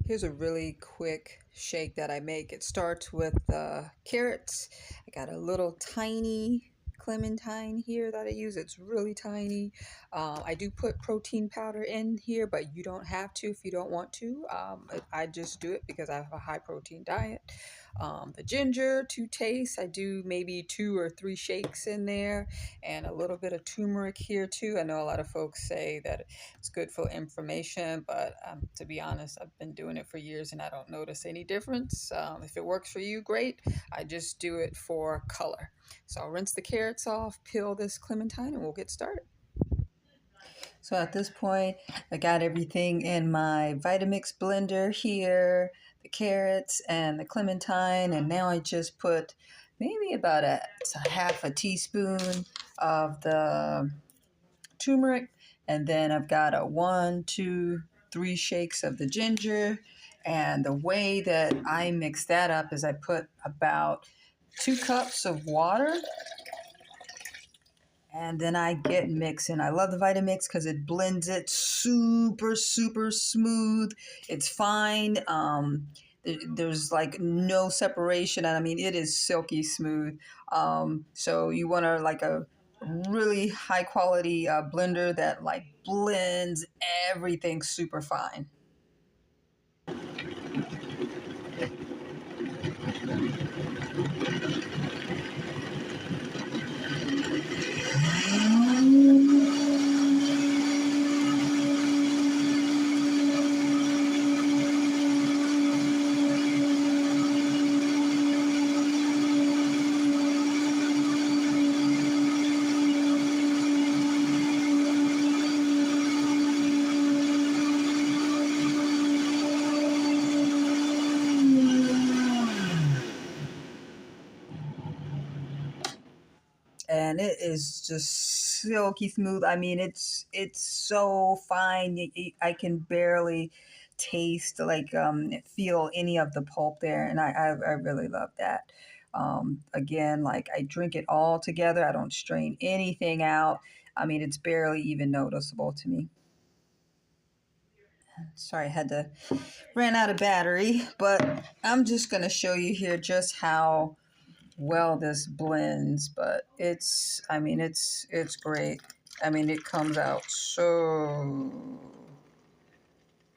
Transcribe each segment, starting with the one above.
Here's a really quick shake that I make. It starts with carrots. I got a little tiny Clementine here that I use. It's really tiny. I do put protein powder in here, but you don't have to if you don't want to. I just do it because I have a high protein diet. The ginger to taste. I do maybe 2 or 3 shakes in there, and a little bit of turmeric here too. I know a lot of folks say that it's good for inflammation, but to be honest, I've been doing it for years and I don't notice any difference. If it works for you, great. I just do it for color. So I'll rinse the carrots off, peel this clementine, and we'll get started. So at this point, I got everything in my Vitamix blender here, the carrots and the clementine, and now I just put maybe about a half a teaspoon of the turmeric, and then I've got a 1, 2, 3 shakes of the ginger. And the way that I mix that up is I put about 2 cups of water, and then I get mixing. I love the Vitamix because it blends it super, super smooth. It's fine. There's like no separation. I mean, it is silky smooth. So you want to like a really high quality blender that like blends everything super fine. And it is just silky smooth. I mean, it's so fine. I can barely taste like feel any of the pulp there, and I really love that. Again, like I drink it all together. I don't strain anything out. I mean, it's barely even noticeable to me. Sorry, I had to ran out of battery, but I'm just gonna show you here just how well this blends. But I mean, it's great. I mean, it comes out so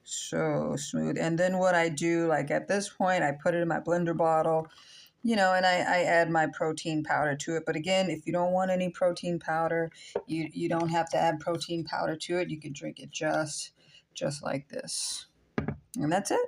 smooth. And then what I do, like at this point, I put it in my blender bottle, and I add my protein powder to it. But again, if you don't want any protein powder, you don't have to add protein powder to it. You can drink it just like this. And that's it.